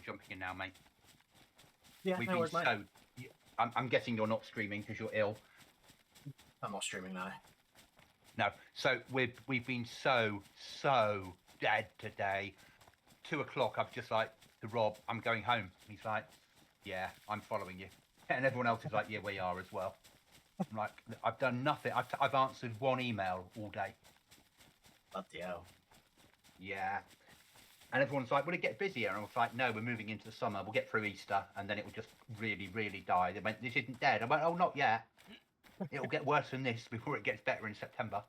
for jumping in now, mate. Yeah, We've no been worries, mate. so. I'm guessing you're not streaming because you're ill. I'm not streaming now. No, so we've been so dead today. 2 o'clock. I've just like to Rob. I'm going home. He's like, yeah, I'm following you, and everyone else is like, yeah, we are as well. I'm like, I've done nothing. I've answered one email all day. Bloody hell. Yeah. And everyone's like, will it get busier? And I was like, no, we're moving into the summer. We'll get through Easter, and then it will just really die. They went, this isn't dead. I went, oh, not yet. It'll get worse than this before it gets better in September.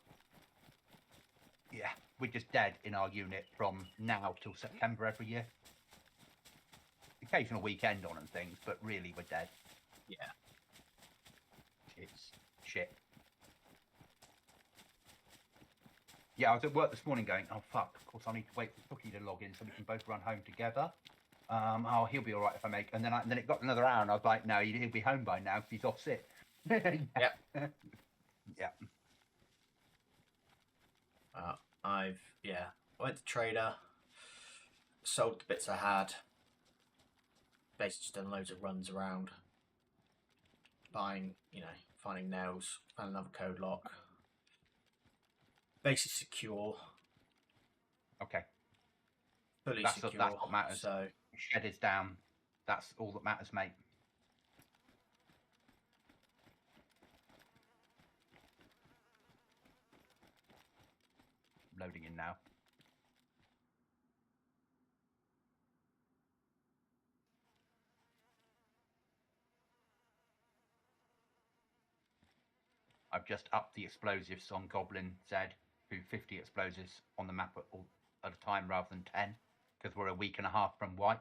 Yeah, we're just dead in our unit from now till September every year. Occasional weekend on and things, but really we're dead. Yeah. It's shit. Yeah, I was at work this morning going, oh, fuck. Of course, I need to wait for Cookie to log in so we can both run home together. Oh, he'll be all right if I make... And then it got another hour, and I was like, no, he'll be home by now because he's off sick. Yep. Yeah. I went to trader, sold the bits I had, basically just done loads of runs around, buying, finding nails, found another code lock. Basically secure. Okay. Fully That's secure. that's what matters. So Shed is down. That's all that matters, mate. Loading in now. I've just upped the explosives on Goblin Z to 50 explosives on the map at a time rather than 10, because we're a week and a half from wipe,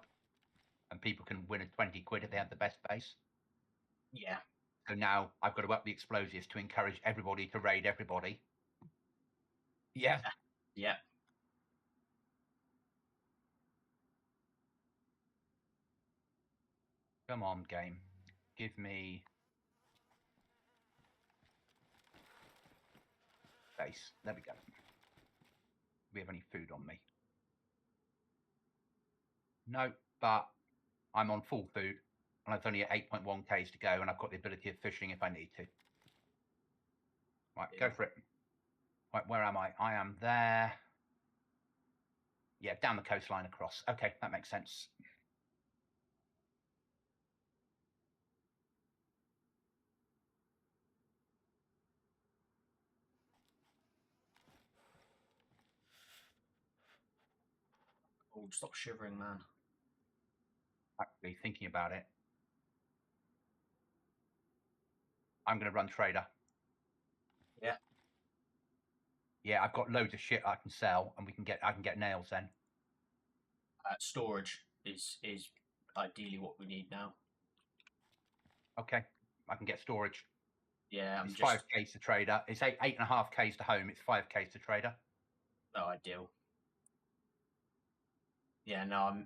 and people can win at 20 quid if they have the best base. yeah. So now I've got to up the explosives to encourage everybody to raid everybody. Yeah. Yeah. Come on, game. Give me base. There we go. Do we have any food on me? No, but I'm on full food, and I've only at 8.1 Ks to go, and I've got the ability of fishing if I need to. Right, Yeah. go for it. Right, where am I? I am there. Yeah, down the coastline across. Okay, that makes sense. Oh, stop shivering, man. Actually, thinking about it, I'm going to run trader. Yeah. Yeah, I've got loads of shit I can sell, and I can get nails then. Storage is ideally what we need now. Okay, I can get storage. Yeah, it's 5Ks to trader. It's 8.5 Ks to home. It's 5 Ks to trader. Oh, ideal. Yeah, no,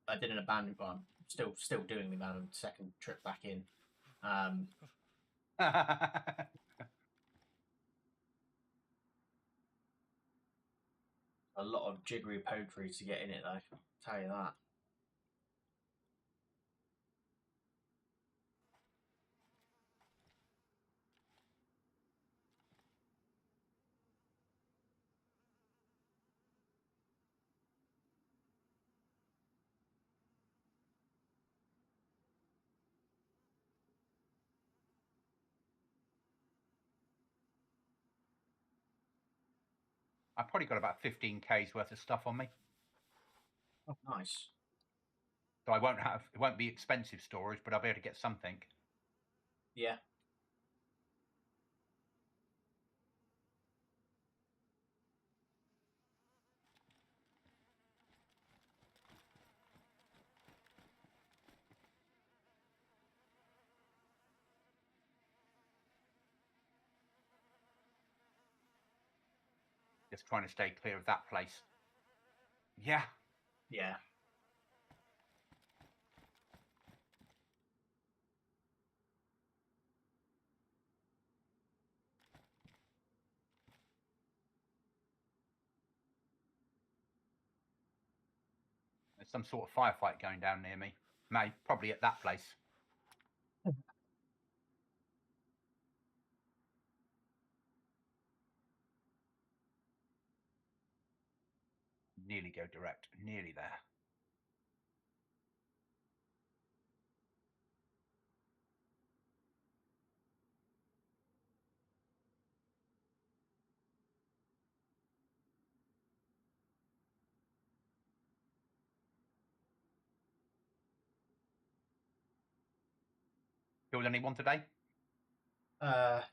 I did an abandoned one. Still doing the second trip back in. A lot of jiggery pokery to get in it, though. I'll tell you that. I've probably got about 15 Ks worth of stuff on me. Oh, nice. So it won't be expensive storage, but I'll be able to get something. Yeah. Just trying to stay clear of that place. Yeah. Yeah. some sort of firefight going down near me. Probably at that place. Nearly go direct. Nearly there. Killed anyone today?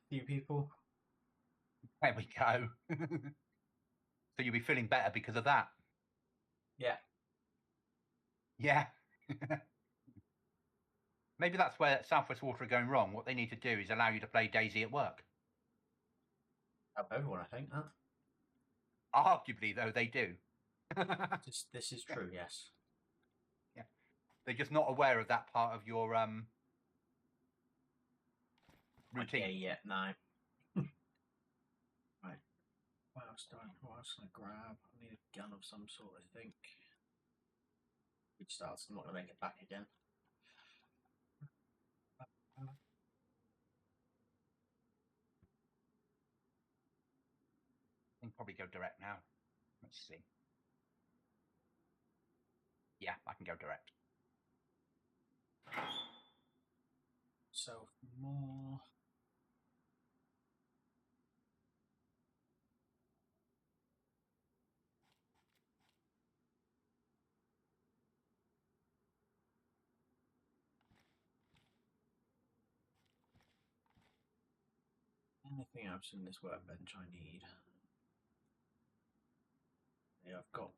Few people. There we go. So you'll be feeling better because of that. Yeah. Yeah. Maybe that's where Southwest Water are going wrong. What they need to do is allow you to play DayZ at work. Help everyone, I think. Huh? Arguably, though, they do. This is true. Yes. Yeah. They're just not aware of that part of your routine. Okay, yeah, no. Right. What else can I grab? I need a gun of some sort, I think. Good starts. I'm not going to make it back again. I can probably go direct now. Let's see. Yeah, I can go direct. So more. Anything else in this workbench I need? Yeah, I've got.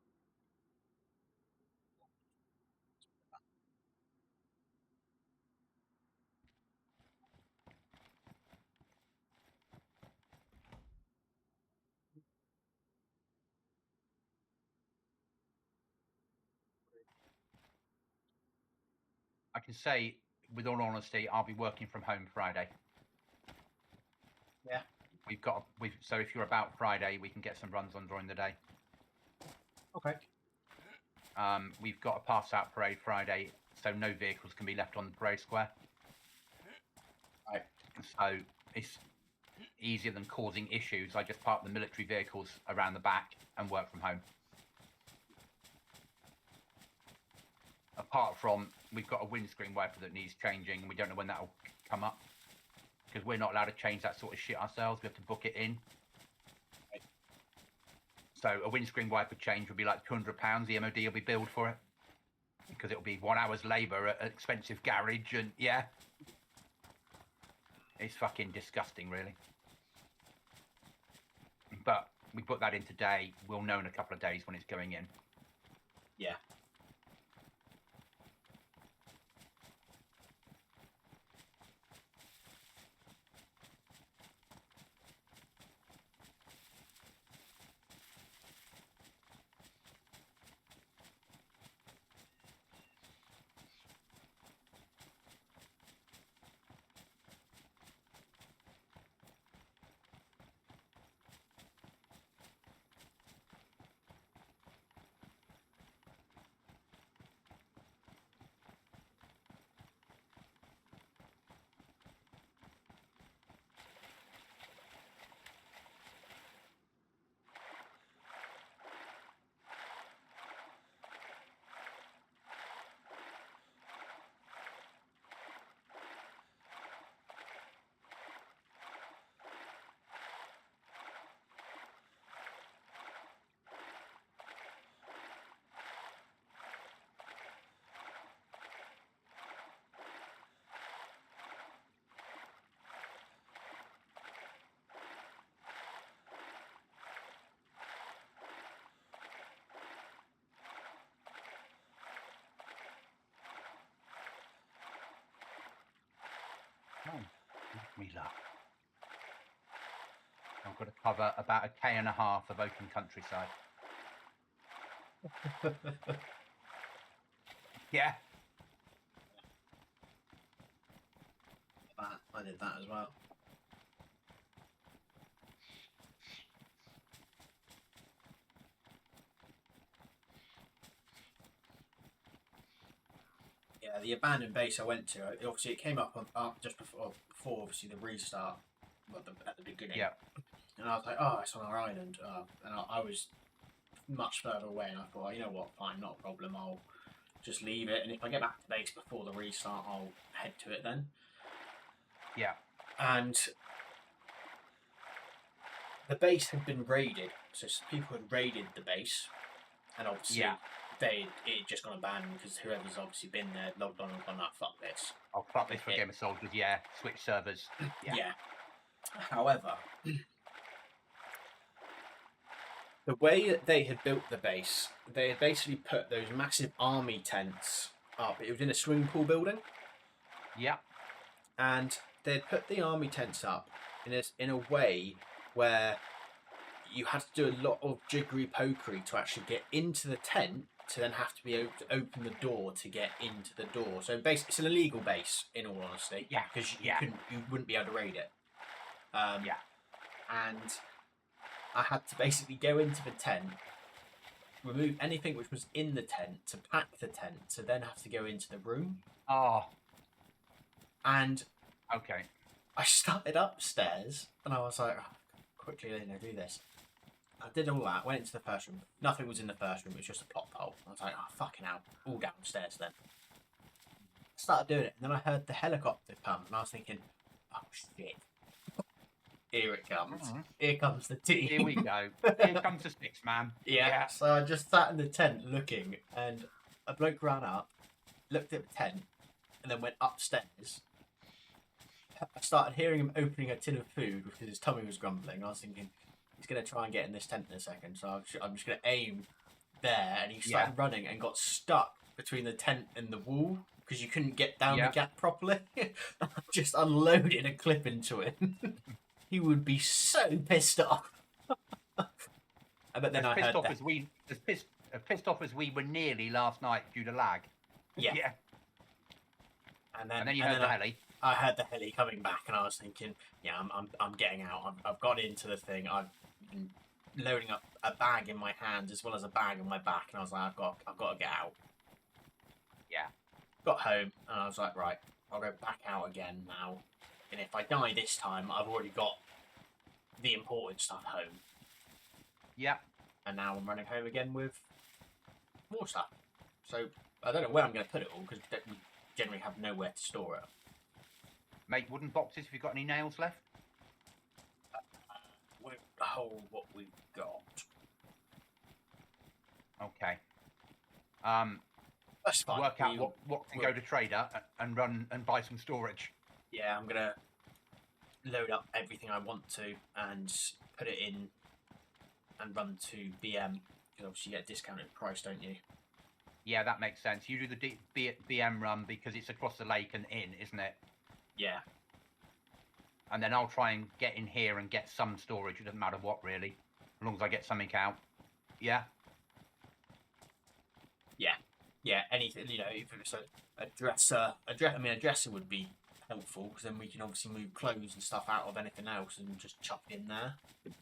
I can say, with all honesty, I'll be working from home Friday. Yeah. So if you're about Friday, we can get some runs on during the day. Okay. We've got a pass out parade Friday, so no vehicles can be left on the parade square. Right. So it's easier than causing issues. I just park the military vehicles around the back and work from home. Apart from, we've got a windscreen wiper that needs changing, and we don't know when that'll come up, because we're not allowed to change that sort of shit ourselves. We have to book it in. Right. So a windscreen wiper change would be like £200. The MOD will be billed for it, because it'll be 1 hour's labour at an expensive garage, and yeah, it's fucking disgusting, really. But we put that in today. We'll know in a couple of days when it's going in. Yeah. Oh, me luck. I've got to cover about 1.5 K of open countryside. Yeah. I did that as well. Yeah, the abandoned base I went to, obviously it came up just before obviously the restart, well, at the beginning. Yeah. And I was like, oh, it's on our island. And I was much further away, and I thought, oh, you know what, fine, not a problem. I'll just leave it, and if I get back to base before the restart, I'll head to it then. Yeah. And the base had been raided, so people had raided the base, and obviously it just gone abandoned because whoever's obviously been there logged on and gone, oh, fuck this. Oh, fuck this for Game of Soldiers, yeah. Switch servers. Yeah. However, the way that they had built the base, they had basically put those massive army tents up. It was in a swimming pool building. Yeah. And they'd put the army tents up in a way where you had to do a lot of jiggery pokery to actually get into the tent, to then have to be able to open the door to get into the door. So it's an illegal base, in all honesty. Yeah. Because you wouldn't be able to raid it. And I had to basically go into the tent, remove anything which was in the tent, to pack the tent, to then have to go into the room. Oh. And okay. I started upstairs, and I was like, oh, quickly, do this. I did all that, went into the first room. Nothing was in the first room, it was just a plot hole. I was like, oh, fucking hell, all downstairs then. Started doing it, and then I heard the helicopter come, and I was thinking, oh, shit. Here it comes. Mm-hmm. Here comes the team. Here we go. Here comes the six man. Yeah. So I just sat in the tent looking, and a bloke ran up, looked at the tent, and then went upstairs. I started hearing him opening a tin of food because his tummy was grumbling. I was thinking, he's going to try and get in this tent in a second, so I'm just going to aim there. And he started running and got stuck between the tent and the wall because you couldn't get down the gap properly. I just unloaded a clip into him. He would be so pissed off. But then I heard that. As pissed off as we were nearly last night due to lag. Yeah. And then you heard the heli. I heard the heli coming back, and I was thinking, yeah, I'm getting out. I've got into the thing. I've been loading up a bag in my hand as well as a bag on my back, and I was like, I've got to get out. Yeah. Got home, and I was like, right, I'll go back out again now. And if I die this time, I've already got the important stuff home. Yeah. And now I'm running home again with more stuff. So I don't know where I'm going to put it all, because we generally have nowhere to store it. Make wooden boxes if you've got any nails left. We'll hold what we've got. Okay. That's fine. Work out what can go to trader and run and buy some storage. Yeah, I'm gonna load up everything I want to and put it in and run to BM, because obviously you get a discounted price, don't you? Yeah, that makes sense. You do the BM run because it's across the lake and in, isn't it? Yeah. And then I'll try and get in here and get some storage. It doesn't matter what, really, as long as I get something out. Yeah. Yeah. Anything, if it's a dresser. A dresser would be helpful, because then we can obviously move clothes and stuff out of anything else and just chuck it in there.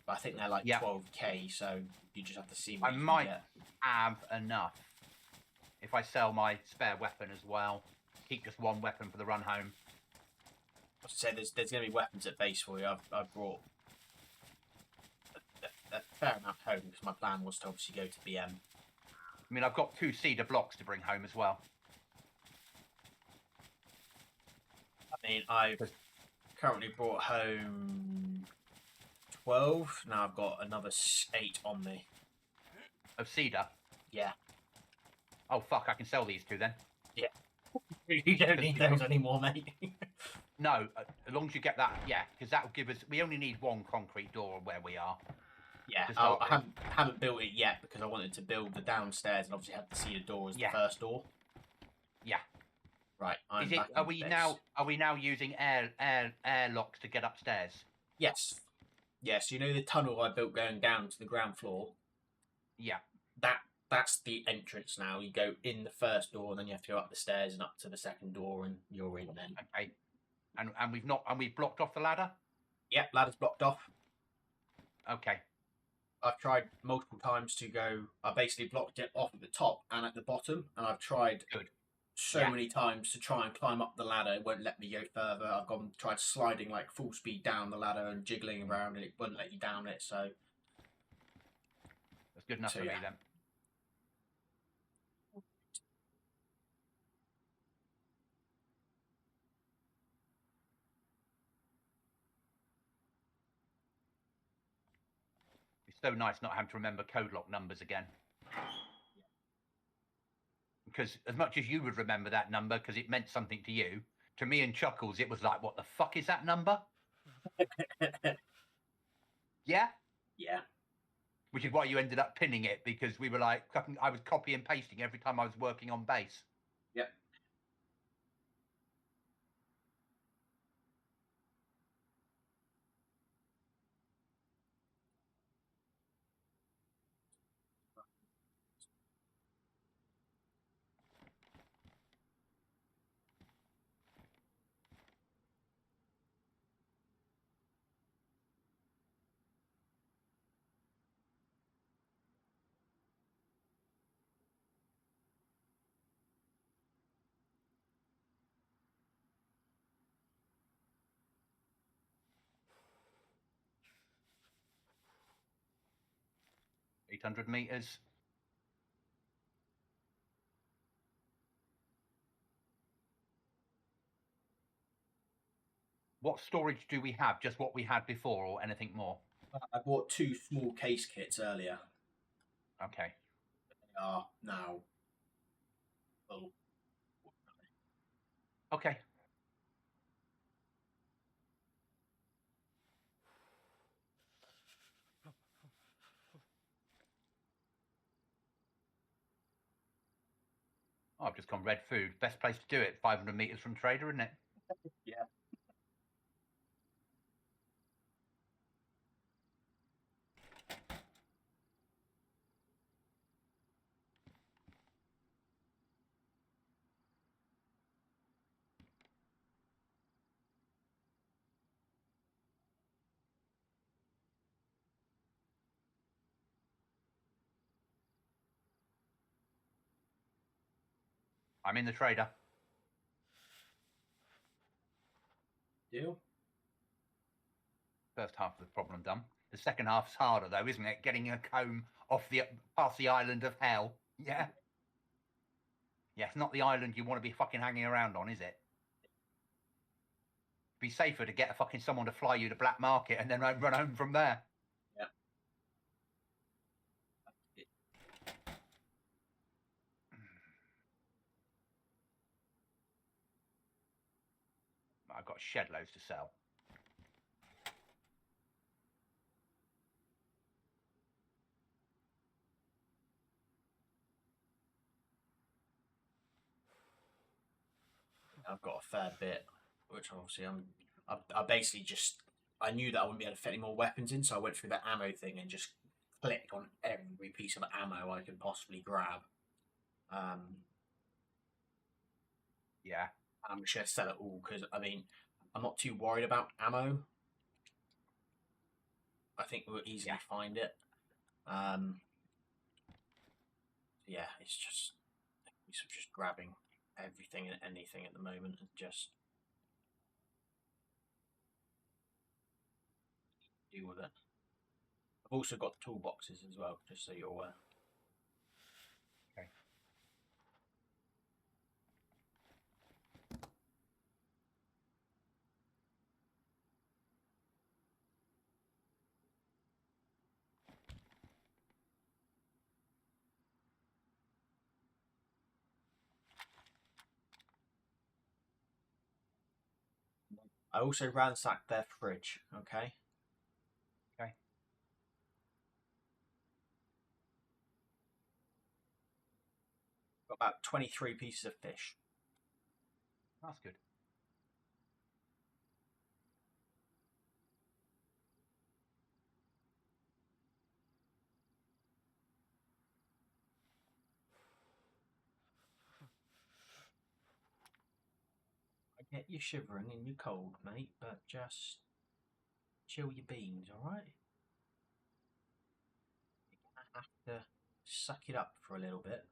But I think they're like 12k, so you just have to see what you can get. Have enough if I sell my spare weapon as well. Keep just one weapon for the run home. I was to say there's going to be weapons at base for you. I've brought a fair amount home, because my plan was to obviously go to BM. I mean, I've got 2 cedar blocks to bring home as well. I mean, I've currently brought home 12. Now I've got another 8 on me. Of cedar? Yeah. Oh, fuck, I can sell these 2 then. Yeah. You don't need those anymore, mate. No, as long as you get that, because that will give us... We only need 1 concrete door where we are. Yeah, I haven't built it yet, because I wanted to build the downstairs and obviously have the cedar door as the first door. Yeah. Right, Are we now using air locks to get upstairs? Yes. Yes, you know the tunnel I built going down to the ground floor? Yeah. That's the entrance now. You go in the first door, and then you have to go up the stairs and up to the second door, and you're in then. Okay. And we've blocked off the ladder? Yep, ladder's blocked off. Okay. I've tried multiple times to go. I basically blocked it off at the top and at the bottom, and I've tried so many times to try and climb up the ladder. It won't let me go further. I've tried sliding like full speed down the ladder and jiggling around, and it wouldn't let you down it. So that's good enough for me then. It's so nice not having to remember code lock numbers again. Because as much as you would remember that number because it meant something to you, to me and Chuckles, it was like, what the fuck is that number? Yeah? Yeah. Which is why you ended up pinning it, because we were like, I was copy and pasting every time I was working on base. Yep. $800 meters. What storage do we have? Just what we had before, or anything more? I bought 2 small case kits earlier. Okay. They are now full. Okay. Oh, I've just gone red food. Best place to do it. 500 meters from trader, isn't it? Yeah. I'm in the trader. Deal. First half of the problem done. The second half's harder though, isn't it? Getting a comb off past the island of hell. Yeah. Yeah, it's not the island you want to be fucking hanging around on, is it? Be safer to get a fucking someone to fly you to black market and then run home from there. Yeah. I've got shed loads to sell. I've got a fair bit, which obviously I basically just, I knew that I wouldn't be able to fit any more weapons in, so I went through the ammo thing and just clicked on every piece of ammo I could possibly grab. Yeah. I'm just going to sell it all because, I mean, I'm not too worried about ammo. I think we'll easily find it. Yeah, it's just grabbing everything and anything at the moment and just deal with it. I've also got toolboxes as well, just so you're aware. Okay. I also ransacked their fridge, okay? Okay. Got about 23 pieces of fish. That's good. I get you shivering and you're cold, mate, but just chill your beans, alright? You're gonna have to suck it up for a little bit.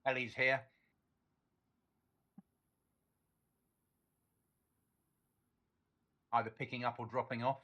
Ellie's here. Either picking up or dropping off.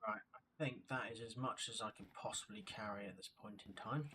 Right, I think that is as much as I can possibly carry at this point in time.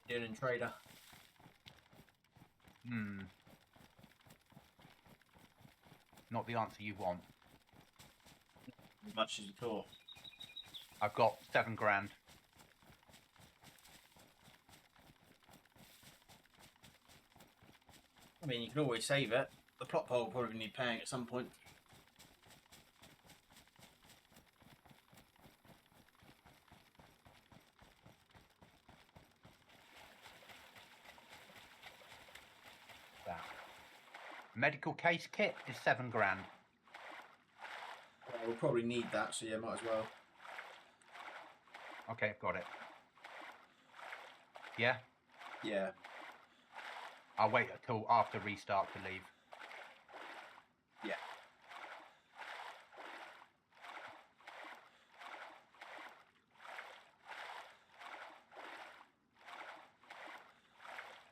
Doing trader. Not the answer you want. As much as you thought. I've got 7 grand. I mean, you can always save it. The plot pole will probably need paying at some point. That. Medical case kit is 7 grand. Well, we'll probably need that, so yeah, might as well. Okay, I've got it. Yeah? Yeah. I'll wait until after restart to leave. Yeah.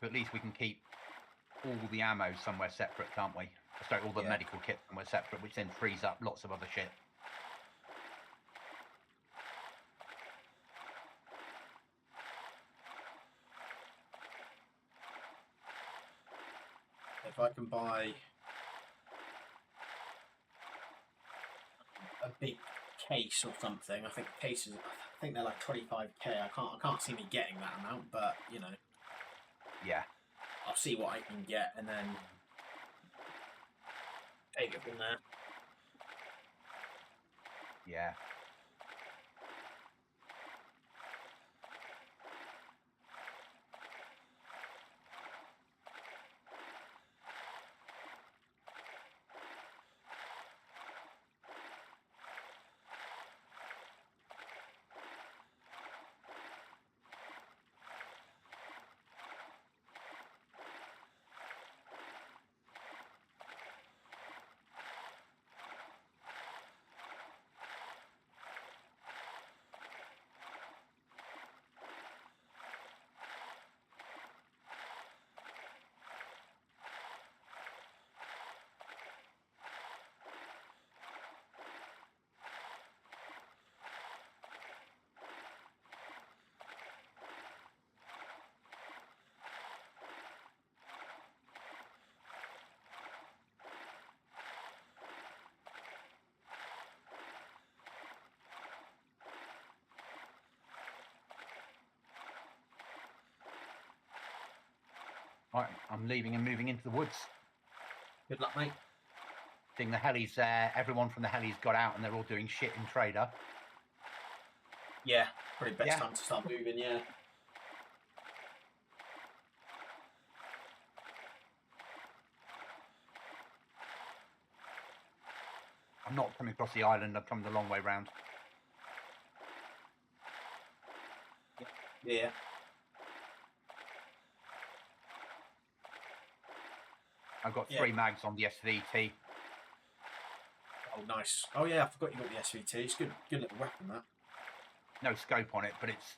But at least we can keep all the ammo somewhere separate, can't we? Sorry, all the medical kit somewhere separate, which then frees up lots of other shit. If I can buy a big case or something, I think cases. I think they're like 25k. I can't see me getting that amount, but you know. Yeah. I'll see what I can get and then take it from there. Yeah. Right, I'm leaving and moving into the woods. Good luck, mate. I think the helis there, everyone from the helis got out and they're all doing shit in Trader. Yeah, probably best Yeah. time to start moving, yeah. I'm not coming across the island, I've come the long way round. Yeah. I've got 3 mags on the SVT. Oh, nice. Oh, yeah, I forgot you got the SVT. It's good little weapon, that. No scope on it, but it's...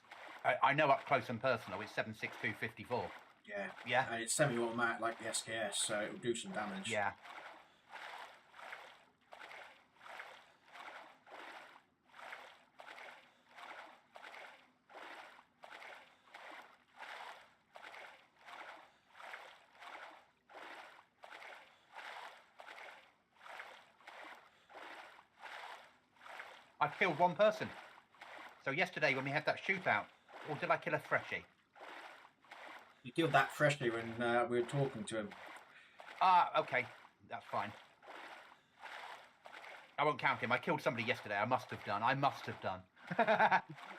I know up close and personal, it's 7.6254. Yeah. Yeah? And it's semi-automatic like the SKS, so it'll do some damage. Yeah. I've killed 1 person. So yesterday when we had that shootout, or did I kill a freshie? You killed that freshly when we were talking to him. Ah, okay. That's fine. I won't count him. I killed somebody yesterday. I must have done.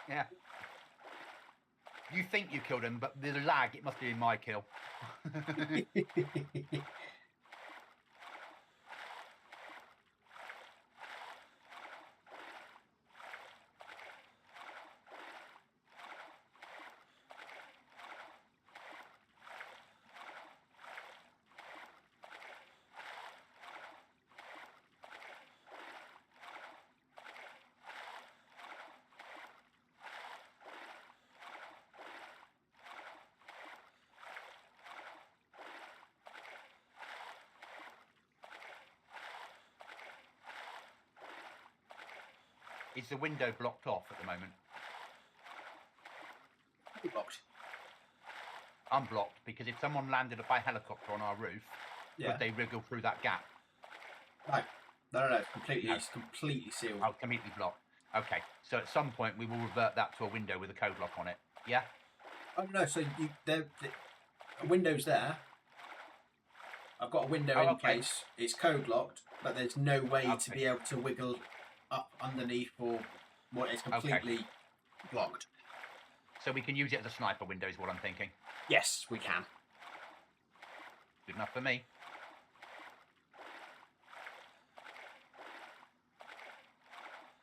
Yeah. You think you killed him, but the lag, it must have been my kill. Is the window blocked off at the moment? Blocked. Unblocked, because if someone landed by helicopter on our roof, could they wriggle through that gap? No. It's completely sealed. Oh, completely blocked. Okay, so at some point we will revert that to a window with a code lock on it. Yeah? Oh, no, so the window's there. I've got a window in place. It's code locked, but there's no way to be able to wiggle up underneath or what is completely blocked. So we can use it as a sniper window is what I'm thinking. Yes, we can. Good enough for me.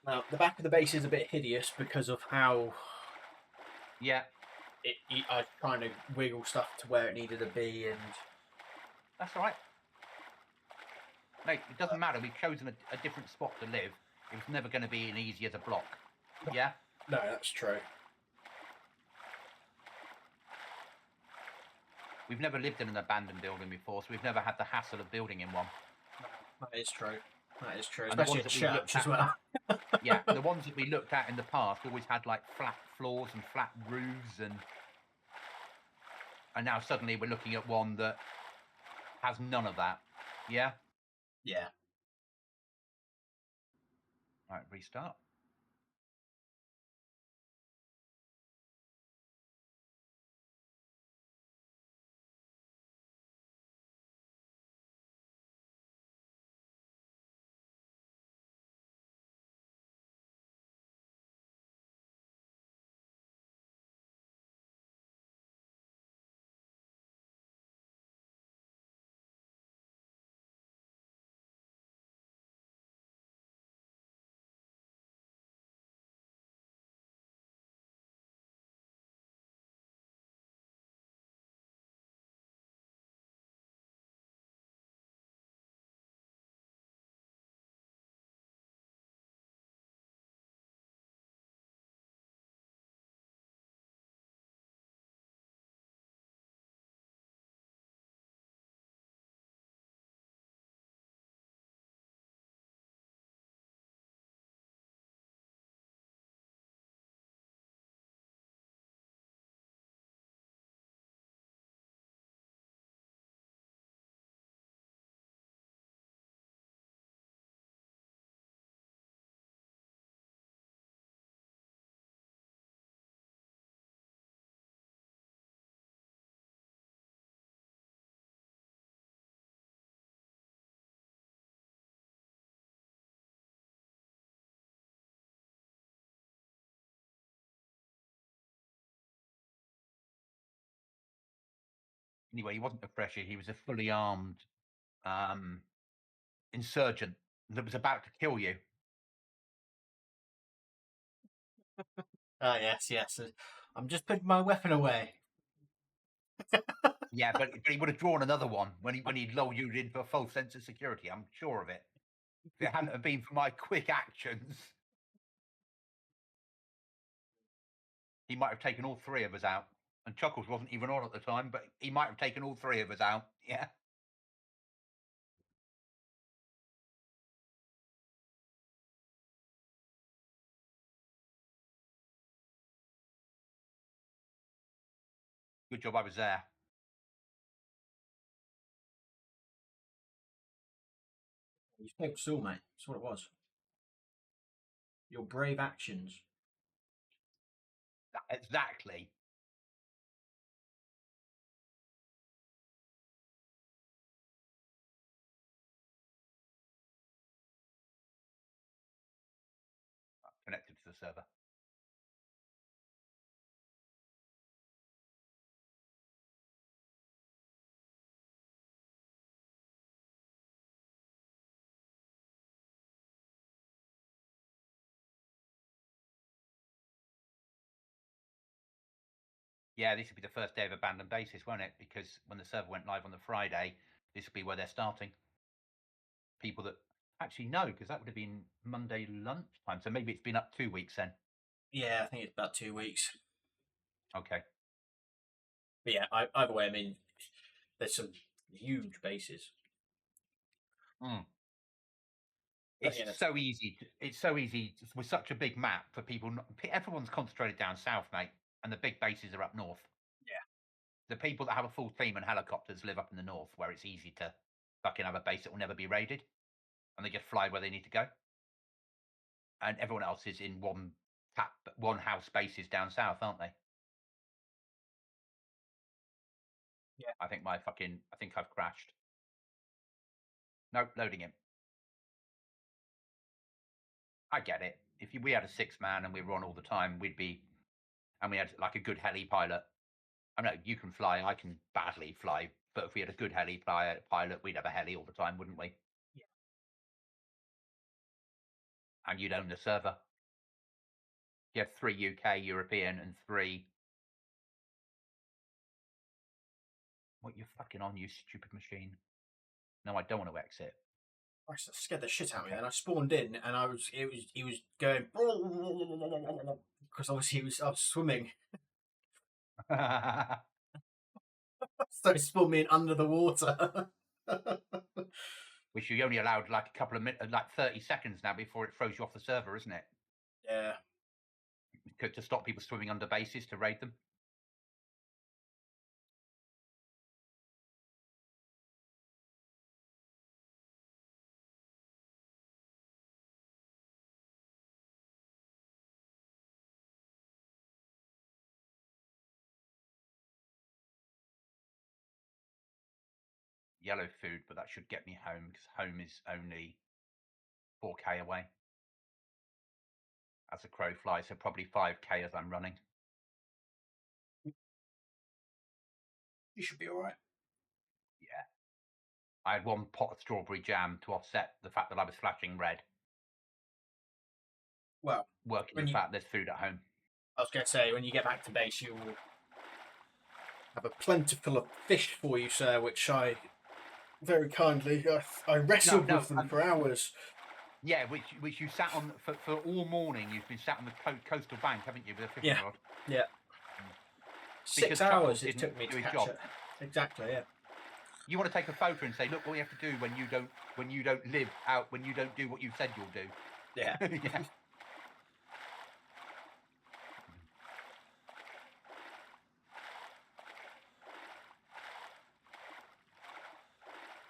Now, the back of the base is a bit hideous because of how... Yeah. I kind of wiggle stuff to where it needed to be, and... That's all right. Mate, it doesn't matter. We've chosen a different spot to live. It was never going to be as easy as a block. Yeah? No, that's true. We've never lived in an abandoned building before, so we've never had the hassle of building in one. That is true. That is true. And Especially at church as well. Yeah, the ones that we looked at in the past always had like flat floors and flat roofs, and now suddenly we're looking at one that has none of that. Yeah? Yeah. Right, restart. Anyway, he wasn't a fresher. He was a fully armed insurgent that was about to kill you. Ah, yes, yes. I'm just putting my weapon away. Yeah, but he would have drawn another one when he'd lulled you into a false sense of security. I'm sure of it. If it hadn't have been for my quick actions, he might have taken all three of us out. And Chuckles wasn't even on at the time, but he might have taken all three of us out. Yeah. Good job I was there. You spoke still, mate. That's what it was. Your brave actions. Exactly. Connected to the server. Yeah, this would be the first day of abandoned bases, won't it? Because when the server went live on the Friday, this would be where they're starting. People that actually no, because that would have been Monday lunchtime. So maybe it's been up 2 weeks then. Yeah, I think it's about 2 weeks. Okay. But yeah, either way, I mean, there's some huge bases. It's yeah. so easy. It's so easy with such a big map for people. Everyone's concentrated down south, mate, and the big bases are up north. Yeah. The people that have a full team and helicopters live up in the north, where it's easy to fucking have a base that will never be raided, and they just fly where they need to go. And everyone else is in one house bases down south, aren't they? Yeah. I think I've crashed. Nope, loading him. I get it. If we had a 6-man and we were on all the time, and we had like a good heli pilot. I know you can fly, I can badly fly, but if we had a good heli pilot, we'd have a heli all the time, wouldn't we? Yeah. And you'd own the server. You have 3 UK, European, and 3. What you fucking on, you stupid machine? No, I don't want to exit. I scared the shit out of me. Then I spawned in, and he was going because obviously I was swimming. So he spawned me in under the water. Which you only allowed like a couple of minutes, like 30 seconds now before it throws you off the server, isn't it? Yeah. To stop people swimming under bases to raid them. Yellow food, but that should get me home because home is only 4k away as the crow flies, so probably 5k as I'm running. You should be all right. Yeah. I had 1 pot of strawberry jam to offset the fact that I was flashing red. Well, working the fact there's food at home. I was going to say, when you get back to base, you will have a plentiful of fish for you, sir, which I very kindly I wrestled with them for hours. Yeah, which you sat on for all morning. You've been sat on the coastal bank, haven't you, with a fishing rod? Yeah. 6 hours it took me to catch it. Exactly. Yeah. You want to take a photo and say, "Look what you have to do when you don't live out, when you don't do what you said you'll do." Yeah. Yeah.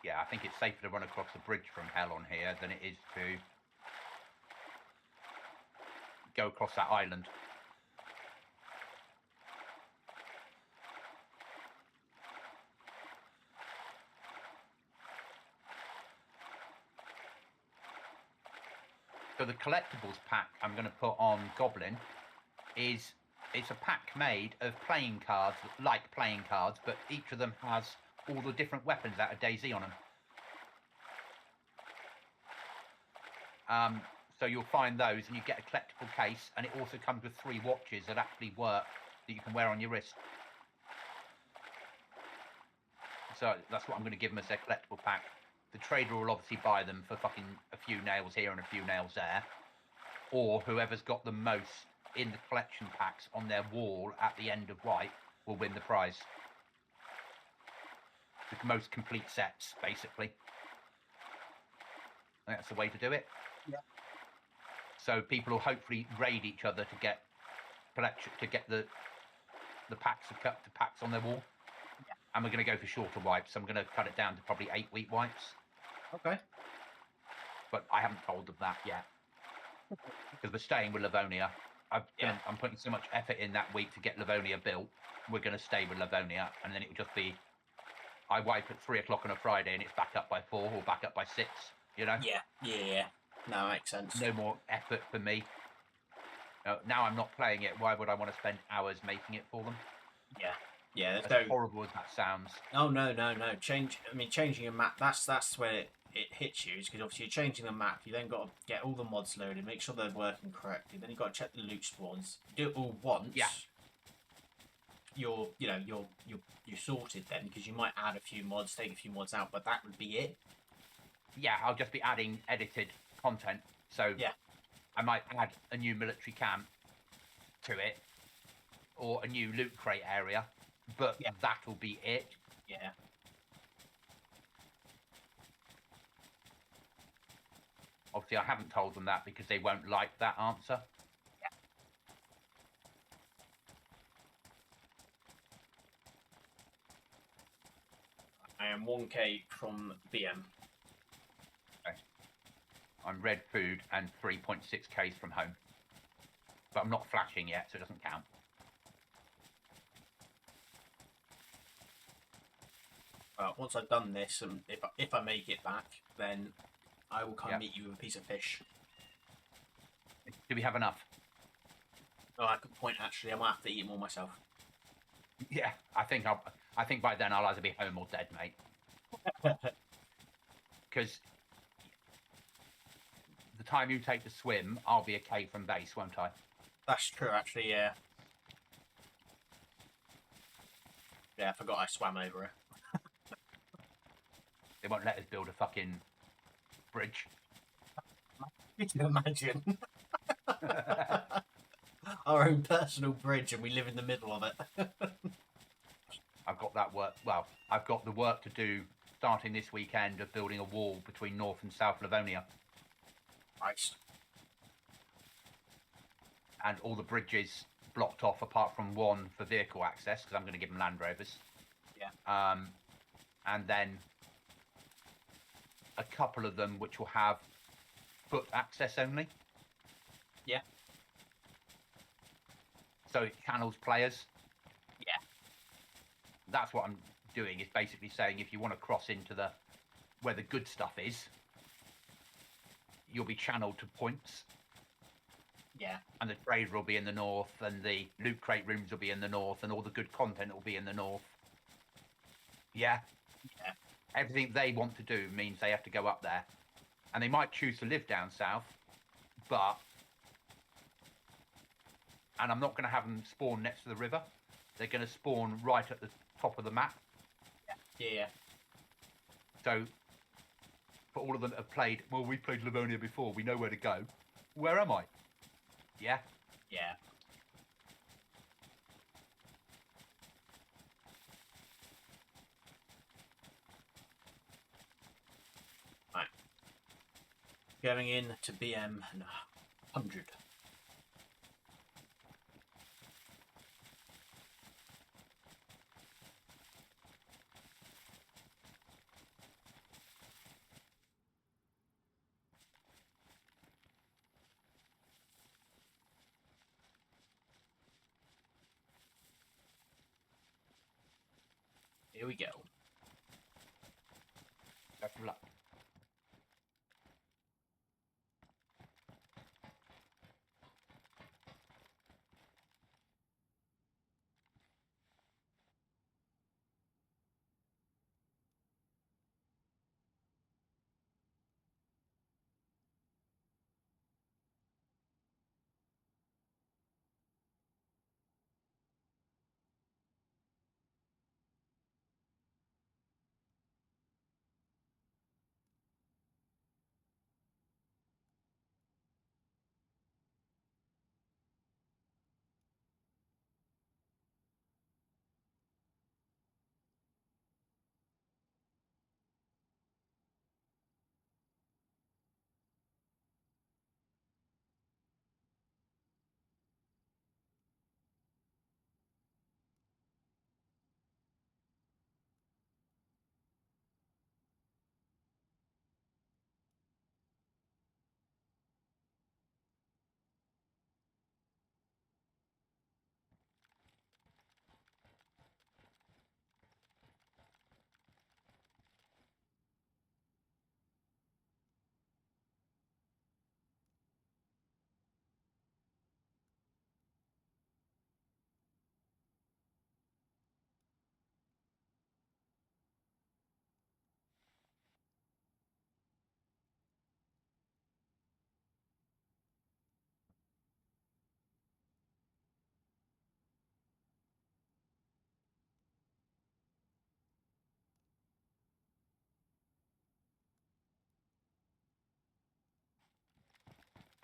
Yeah, I think it's safer to run across the bridge from hell on here than it is to go across that island. So the collectibles pack I'm going to put on Goblin is it's a pack made of playing cards, like playing cards, but each of them has all the different weapons out of DayZ on them. So you'll find those, and you get a collectible case, and it also comes with 3 watches that actually work that you can wear on your wrist. So that's what I'm going to give them as their collectible pack. The trader will obviously buy them for fucking a few nails here and a few nails there, or whoever's got the most in the collection packs on their wall at the end of white will win the prize. The most complete sets, basically. I think that's the way to do it. Yeah. So people will hopefully raid each other to get collection, to get the packs of cut the packs on their wall. Yeah. And we're going to go for shorter wipes. I'm going to cut it down to probably 8-week wipes. Okay. But I haven't told them that yet because we're staying with Livonia. I'm putting so much effort in that week to get Livonia built. We're going to stay with Livonia, and then it will just be I wipe at 3 o'clock on a Friday, and it's back up by 4 or back up by 6. You know? Yeah. No, makes sense. No more effort for me. Now I'm not playing it. Why would I want to spend hours making it for them? Yeah. As horrible as that sounds. Oh no. Changing a map. That's where it hits you, is because obviously you're changing the map. You then got to get all the mods loaded, make sure they're working correctly. Then you got to check the loot spawns. Do it all once. Yeah. You're sorted then, because you might add a few mods, take a few mods out, but that would be it. Yeah, I'll just be adding edited content. So yeah, I might add a new military camp to it, or a new loot crate area, but that'll be it. Yeah. Obviously, I haven't told them that because they won't like that answer. Yeah. I am 1k from BM. Okay. I'm red food and 3.6Ks from home. But I'm not flashing yet, so it doesn't count. Once I've done this, and if I make it back, then I will come meet you with a piece of fish. Do we have enough? Oh, I could point, actually. I might have to eat more myself. Yeah, I think by then I'll either be home or dead, mate. Because the time you take to swim, I'll be a K from base, won't I? That's true, actually, yeah. Yeah, I forgot I swam over it. They won't let us build a fucking bridge. You can imagine. Our own personal bridge, and we live in the middle of it. I've got that work. Well, I've got the work to do starting this weekend of building a wall between North and South Livonia. Nice. And all the bridges blocked off apart from one for vehicle access, because I'm going to give them Land Rovers. Yeah. And then a couple of them which will have foot access only. Yeah. So it channels players. Yeah. That's what I'm doing, is basically saying if you want to cross into where the good stuff is, you'll be channeled to points. Yeah. And the trader will be in the north, and the loot crate rooms will be in the north, and all the good content will be in the north. Yeah. Yeah. Everything they want to do means they have to go up there. And they might choose to live down south, but... And I'm not going to have them spawn next to the river. They're going to spawn right at the top of the map. Yeah. So, for all of them that have played... Well, we played Livonia before, we know where to go. Where am I? Yeah? Yeah. Right. Going in to BM 100. Here we go. Best of luck.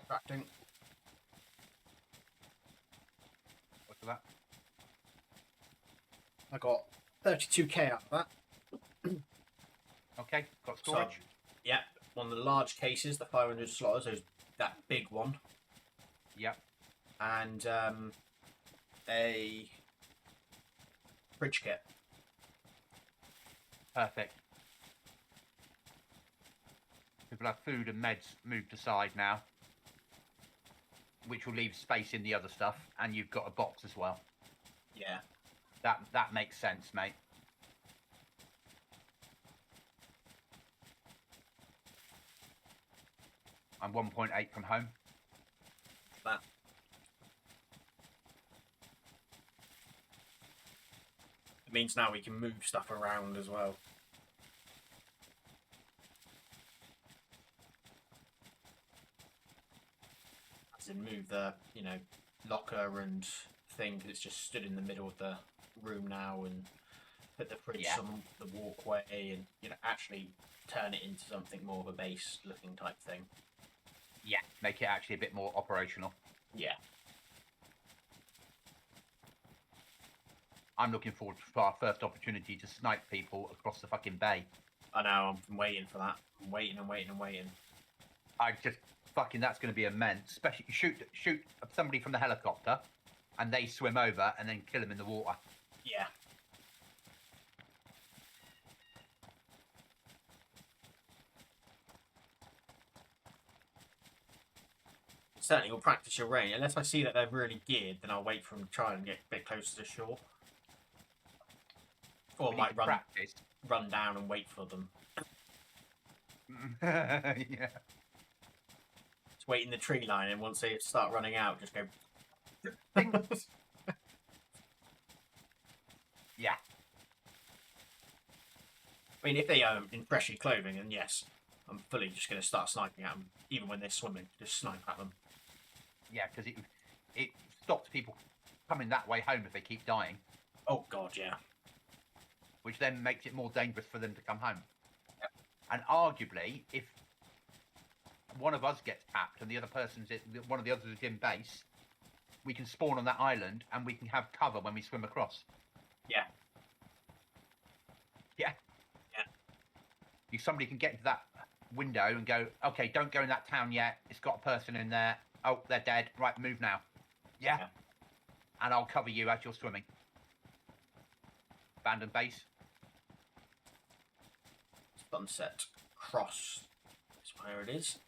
Subtracting. What's that? I got 32k out of that. Okay, got So, storage. yeah, one of the large cases, the 500 slotters, those, that big one. Yep. And a fridge kit. Perfect. People have food and meds moved aside now, which will leave space in the other stuff, and you've got a box as well. Yeah. That makes sense, mate. I'm 1.8 from home. That. It means now we can move stuff around as well. As in move the, locker and thing, 'cause it's just stood in the middle of the room now, and put the fridge on the walkway, and actually turn it into something more of a base looking type thing. Yeah, make it actually a bit more operational. Yeah. I'm looking forward to our first opportunity to snipe people across the fucking bay. I know, I'm waiting for that. I'm waiting and waiting and waiting. I just fucking, that's going to be immense. Especially shoot somebody from the helicopter, and they swim over and then kill them in the water. Yeah. Certainly will practice your range. Unless I see that they're really geared, then I'll wait for them to try and get a bit closer to shore. Or I might run down and wait for them. Yeah. Just wait in the tree line, and once they start running out, just go... Yeah. I mean, if they are in freshy clothing, then yes, I'm fully just going to start sniping at them. Even when they're swimming, just snipe at them. Yeah, because it stops people coming that way home if they keep dying. Oh, God, yeah. Which then makes it more dangerous for them to come home. Yep. And arguably, if one of us gets tapped and one of the others is in base, we can spawn on that island and we can have cover when we swim across. Yeah. Yeah. Yeah. If somebody can get to that window and go, okay, don't go in that town yet. It's got a person in there. Oh, they're dead. Right, move now. Yeah. And I'll cover you as you're swimming. Abandoned base. Sunset Cross is where it is.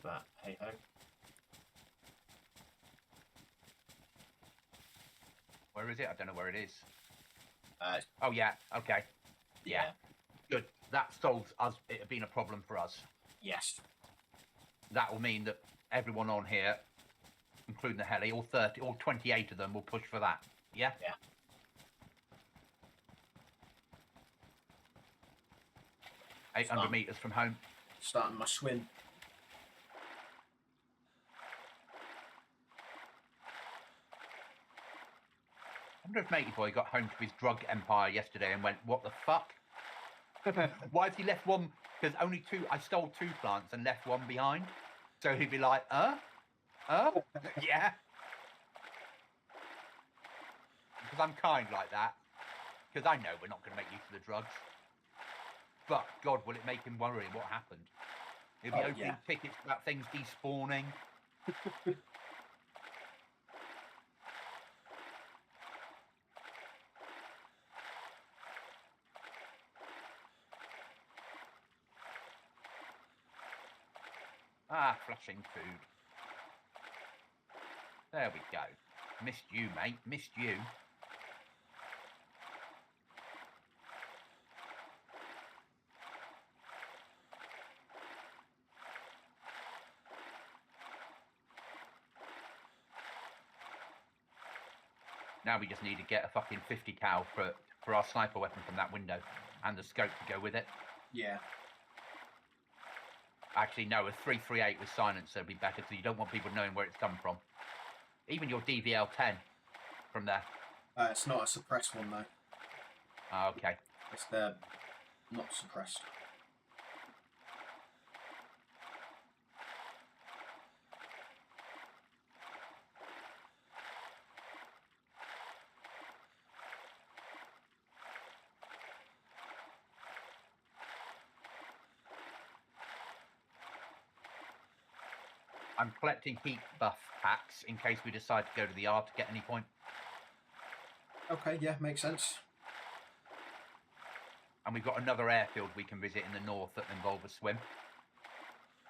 But hey ho. Where is it? I don't know where it is. Oh yeah. Okay. Yeah. Good. That solves us. It had been a problem for us. Yes. That will mean that everyone on here, including the heli, all 30, all 28 of them, will push for that. Yeah. Yeah. 800 meters from home. Starting my swim. I wonder if Matey Boy got home to his drug empire yesterday and went, what the fuck? Why has he left one? Because I stole 2 plants and left one behind. So he'd be like, yeah. Because I'm kind like that. Because I know we're not going to make use of the drugs. But, God, will it make him worry what happened? He'll be opening tickets about things despawning. Flashing food. There we go. Missed you, mate. Missed you. Now we just need to get a fucking 50 cal for our sniper weapon from that window, and the scope to go with it. Yeah. Actually, no, a 338 with silencer would be better, because you don't want people knowing where it's come from. Even your DVL-10 from there. It's not a suppressed one, though. Oh, okay. It's the not suppressed. I'm collecting heat buff packs in case we decide to go to the yard to get any point. Okay, yeah, makes sense. And we've got another airfield we can visit in the north that involve a swim.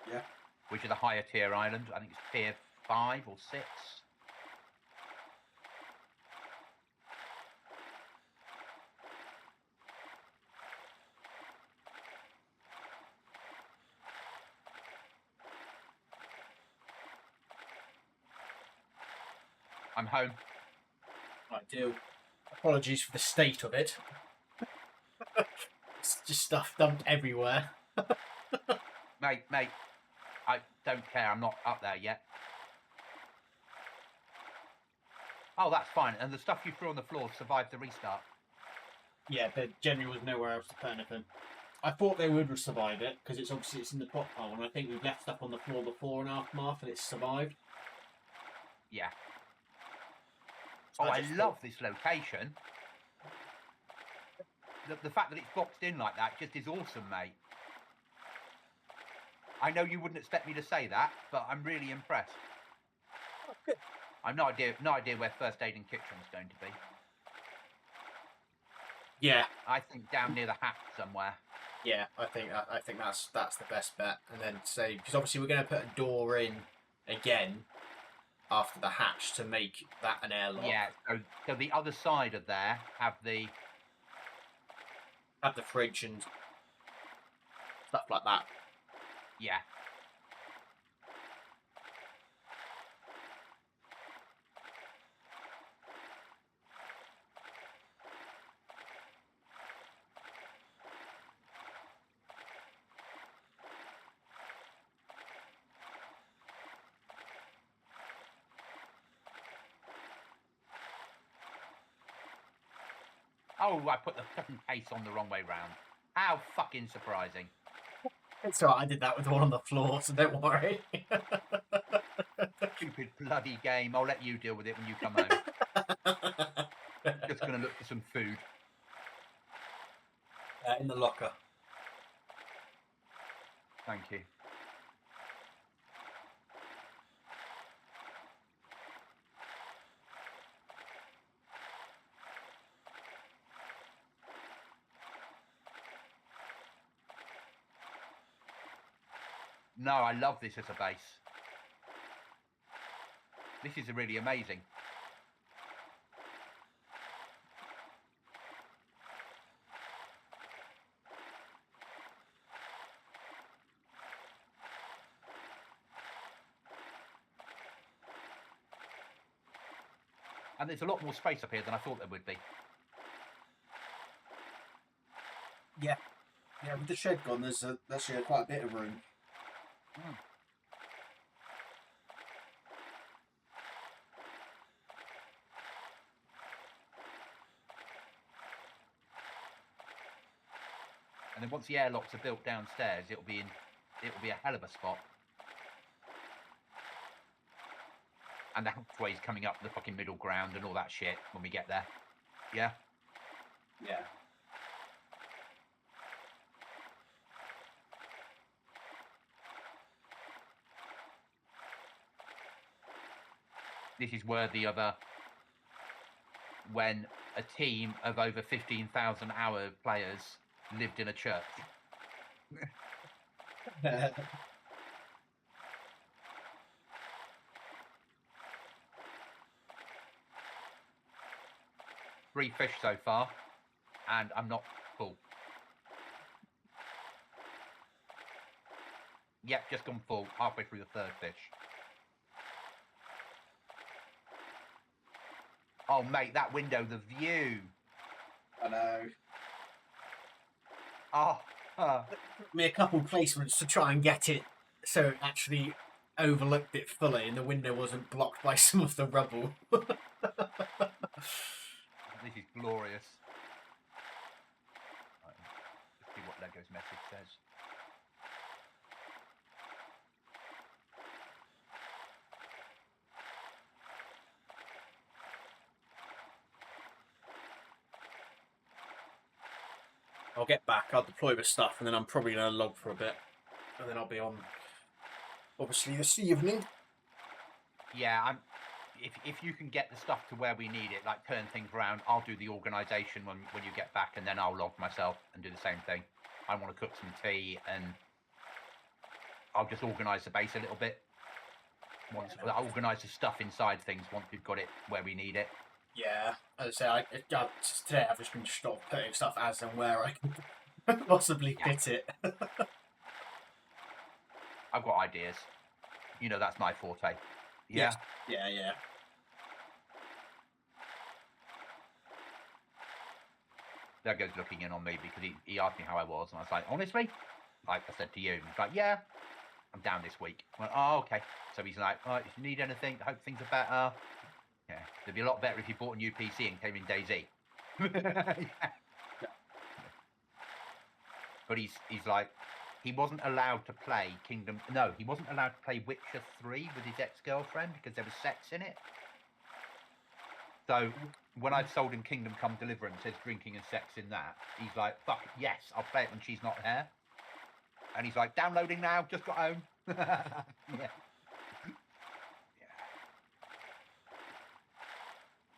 Yeah. Which is a higher tier island. I think it's tier 5 or 6. I'm home. Ideal. Apologies for the state of it. It's just stuff dumped everywhere. Mate, I don't care. I'm not up there yet. Oh, that's fine. And the stuff you threw on the floor survived the restart. Yeah, there generally was nowhere else to put anything. I thought they would survive it, because it's obviously in the top pile, and I think we've left stuff on the floor before and aftermath, and it's survived. Yeah. So Oh, I love this location. The fact that it's boxed in like that just is awesome, mate. I know you wouldn't expect me to say that, but I'm really impressed. Oh, good. I've no idea where first aid and kitchen's going to be. Yeah. I think down near the hatch somewhere. Yeah, I think that's the best bet. And then say, because obviously we're going to put a door in again after the hatch to make that an airlock. Yeah, so the other side of there have the fridge and stuff like that. Yeah. Oh, I put the fucking case on the wrong way round. How fucking surprising. It's alright, I did that with the one on the floor, so don't worry. Stupid bloody game. I'll let you deal with it when you come home. Just going to look for some food. In the locker. Thank you. No, I love this as a base. This is really amazing. And there's a lot more space up here than I thought there would be. Yeah. Yeah, with the shed gone, there's actually quite a bit of room. Mm. And then once the airlocks are built downstairs, it'll be a hell of a spot. And the hatchway's coming up the fucking middle ground and all that shit when we get there. Yeah? Yeah. This is worthy of when a team of over 15,000 hour players lived in a church. Three fish so far, and I'm not full. Yep, just gone full, halfway through the third fish. Oh, mate, that window, the view. I know. Oh, Took me a couple placements to try and get it so it actually overlooked it fully and the window wasn't blocked by some of the rubble. This is glorious. Right, let's see what Lego's message says. I'll get back, I'll deploy the stuff, and then I'm probably going to log for a bit. And then I'll be on. obviously this evening. Yeah, if you can get the stuff to where we need it, like turn things around, I'll do the organisation when you get back, and then I'll log myself and do the same thing. I want to cook some tea, and I'll just organise the base a little bit. I'll organise the stuff inside things once we've got it where we need it. Yeah, as I say, today I've just been sort of putting stuff as and where I can possibly fit it. I've got ideas. You know, that's my forte. Yeah. Yes. Yeah. There goes looking in on me because he asked me how I was, and I was like, honestly, like I said to you, he's like, yeah, I'm down this week. I went, oh, okay. So he's like, oh, if you need anything, I hope things are better. Yeah, it'd be a lot better if you bought a new PC and came in DayZ. Yeah. But he's like, he wasn't allowed to play Kingdom. No, he wasn't allowed to play Witcher 3 with his ex-girlfriend because there was sex in it. So when I've sold him Kingdom Come Deliverance, there's drinking and sex in that. He's like, fuck, yes, I'll play it when she's not here. And he's like, downloading now, just got home. Yeah.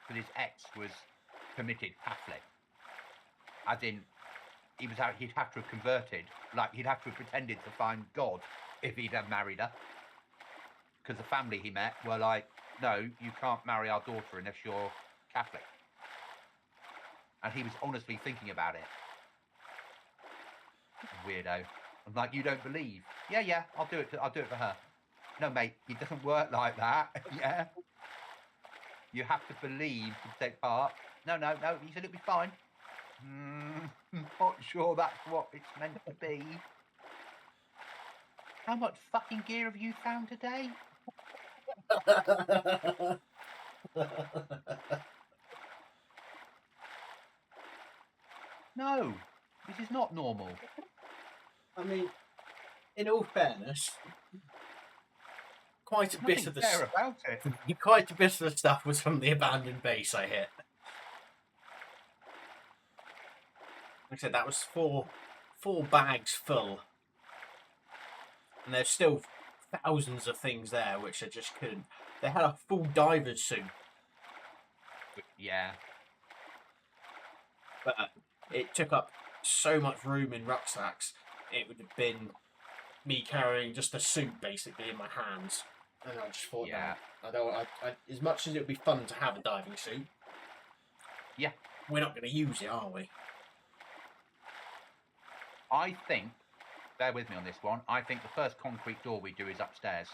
But his ex was committed Catholic. As in, he'd have to have converted. Like, he'd have to have pretended to find God if he'd have married her. Because the family he met were like, no, you can't marry our daughter unless you're Catholic. And he was honestly thinking about it. Weirdo. I'm like, you don't believe? Yeah, I'll do it for her. No, mate, it doesn't work like that. Yeah. You have to believe to take part. No, he said it'll be fine. Not sure that's what it's meant to be. How much fucking gear have you found today? No, this is not normal. I mean, in all fairness, quite a bit of the stuff was from the abandoned base I hit. Like I said, that was four bags full, and there's still thousands of things there which I just couldn't. They had a full diver's suit. Yeah. But it took up so much room in rucksacks. It would have been me carrying just a suit basically in my hands, and I just thought, yeah, no, I don't. As much as it would be fun to have a diving suit, yeah, we're not going to use it, are we? I think. Bear with me on this one. I think the first concrete door we do is upstairs.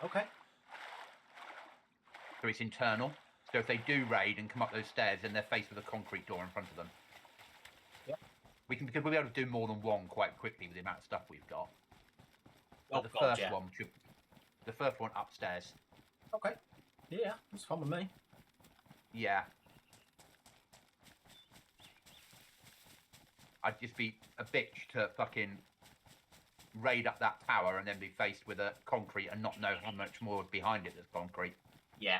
Okay. So it's internal. So if they do raid and come up those stairs, then they're faced with a concrete door in front of them. Yep. Because we'll be able to do more than one quite quickly with the amount of stuff we've got. But the first one upstairs. Okay. Yeah, that's fine with me. Yeah. I'd just be a bitch to fucking raid up that tower and then be faced with a concrete and not know how much more behind it there's concrete. Yeah.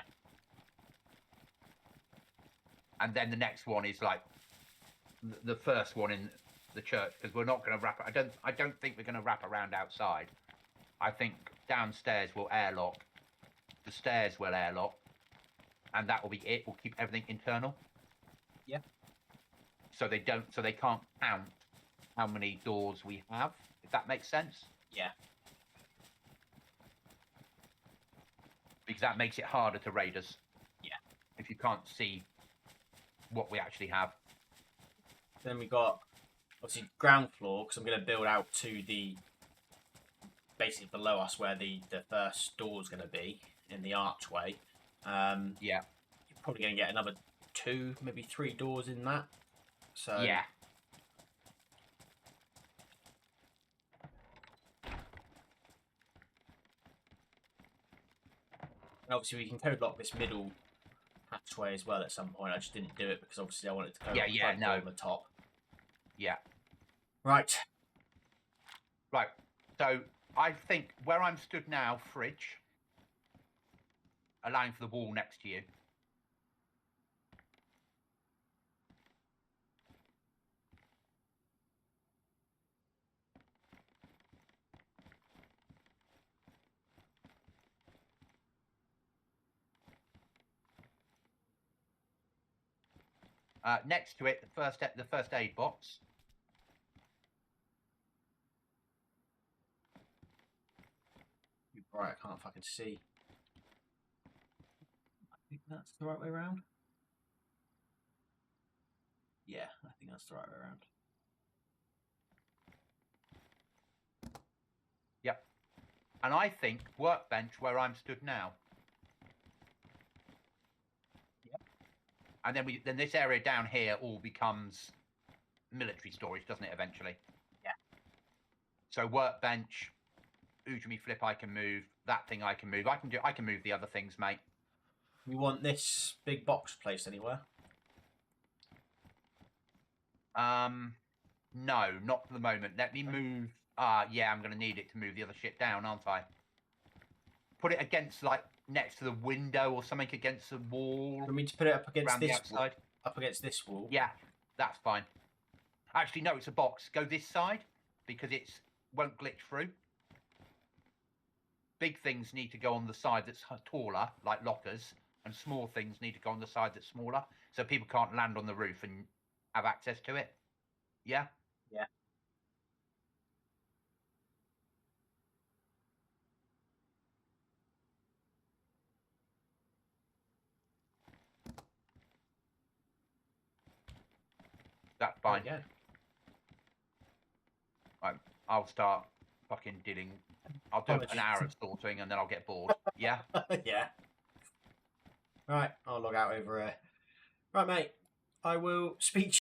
And then the next one is like the first one in the church, because we're not going to wrap. I don't think we're going to wrap around outside. I think downstairs will airlock, the stairs will airlock, and that will be it. We'll keep everything internal. Yeah. So they can't count how many doors we have, if that makes sense. Yeah. Because that makes it harder to raid us. Yeah. If you can't see what we actually have. Then we got obviously ground floor, because I'm going to build out to the basically below us where the first door is going to be in the archway. Yeah. You're probably going to get another 2, maybe 3 doors in that. So yeah. And obviously we can code lock this middle hatchway as well at some point. I just didn't do it because obviously I wanted to code lock the front door on the top. Yeah. Right. So I think where I'm stood now, fridge, allowing for the wall next to you. Next to it, the first aid box. Right, I can't fucking see. I think that's the right way around. Yeah, I think that's the right way around. Yep. And I think workbench where I'm stood now. Yep. And then this area down here all becomes military storage, doesn't it? Eventually. Yeah. So workbench, Ujumi flip I can move. That thing I can move. I can move the other things, mate. You want this big box placed anywhere? No, not for the moment. Let me move. Yeah, I'm going to need it to move the other shit down, aren't I? Put it against, like, next to the window or something against the wall. I mean to put it up against around the this outside. up against this wall. Yeah, that's fine. Actually, no, it's a box. Go this side because it won't glitch through. Big things need to go on the side that's taller, like lockers, and small things need to go on the side that's smaller, so people can't land on the roof and have access to it. Yeah? Yeah. That's fine. Yeah. Right, I'll start fucking dealing. I'll do an hour of sorting and then I'll get bored. Yeah? Yeah. Right, I'll log out over here. Right, mate. I will speak to